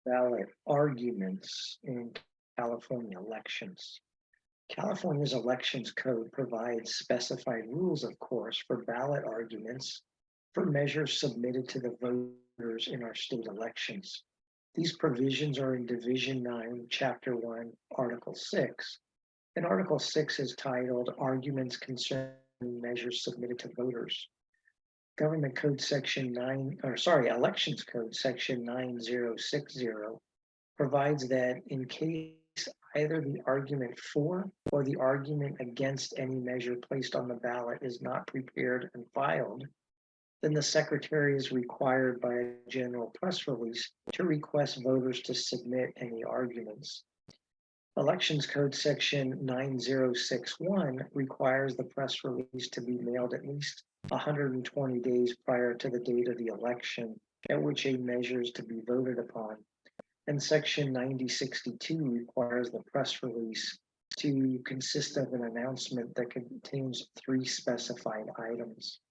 ballot arguments in California elections. California's elections code provides specified rules, of course, for ballot arguments for measures submitted to the voters in our state elections. These provisions are in Division 9, Chapter 1, Article 6, and Article 6 is titled Arguments Concerning Measures Submitted to Voters. Government Code Section 9, Elections Code Section 9060 provides that in case either the argument for or the argument against any measure placed on the ballot is not prepared and filed, then the Secretary is required by a general press release to request voters to submit any arguments. Elections Code Section 9061 requires the press release to be mailed at least 120 days prior to the date of the election at which a measure is to be voted upon. And Section 9062 requires the press release to consist of an announcement that contains 3 specified items.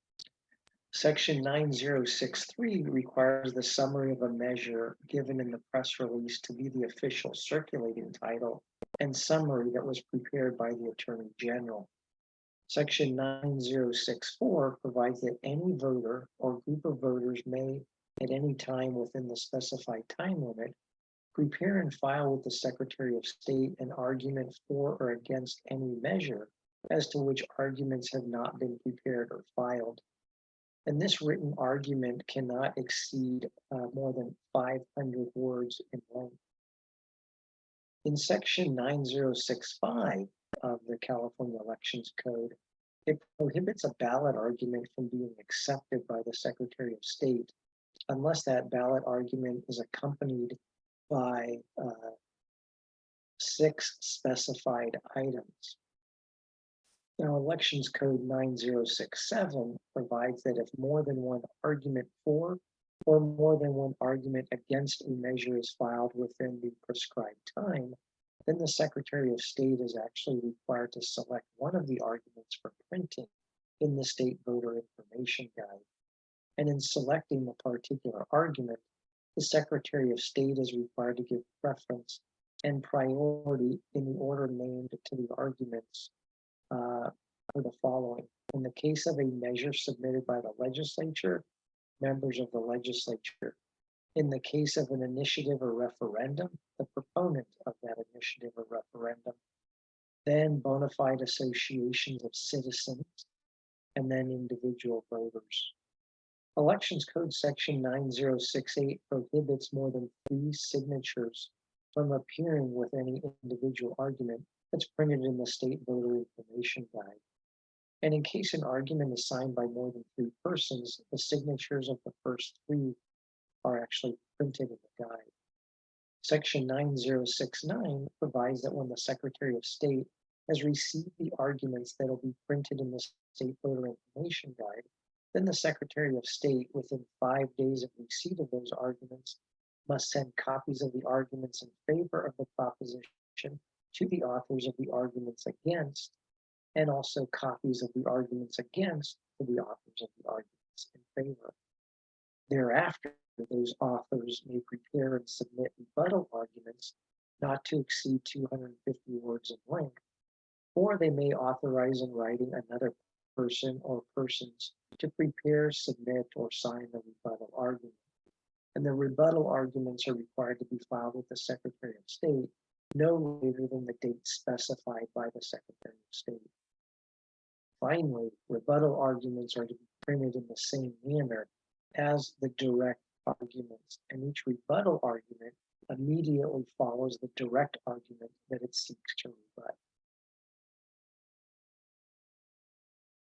Section 9063 requires the summary of a measure given in the press release to be the official circulating title and summary that was prepared by the Attorney General. Section 9064 provides that any voter or group of voters may, at any time within the specified time limit, prepare and file with the Secretary of State an argument for or against any measure as to which arguments have not been prepared or filed. And this written argument cannot exceed more than 500 words in length. In Section 9065 of the California Elections Code, it prohibits a ballot argument from being accepted by the Secretary of State unless that ballot argument is accompanied by 6 specified items. Now, Elections Code 9067 provides that if more than one argument for or more than one argument against a measure is filed within the prescribed time, then the Secretary of State is actually required to select one of the arguments for printing in the State Voter Information Guide. And in selecting the particular argument, the Secretary of State is required to give preference and priority in the order named to the arguments for the following. In the case of a measure submitted by the legislature, members of the legislature. In the case of an initiative or referendum, the proponent of that initiative or referendum. Then bona fide associations of citizens, and then individual voters. Elections Code Section 9068 prohibits more than 3 signatures from appearing with any individual argument that's printed in the State Voter Information Guide. And in case an argument is signed by more than 3 persons, the signatures of the first 3 are actually printed in the guide. Section 9069 provides that when the Secretary of State has received the arguments that will be printed in the State Voter Information Guide, then the Secretary of State, within 5 days of receipt of those arguments, must send copies of the arguments in favor of the proposition to the authors of the arguments against, and also copies of the arguments against to the authors of the arguments in favor. Thereafter, those authors may prepare and submit rebuttal arguments not to exceed 250 words in length, or they may authorize in writing another person or persons to prepare, submit, or sign the rebuttal argument. And the rebuttal arguments are required to be filed with the Secretary of State no later than the date specified by the Secretary of State. Finally, rebuttal arguments are to be printed in the same manner as the direct arguments, and each rebuttal argument immediately follows the direct argument that it seeks to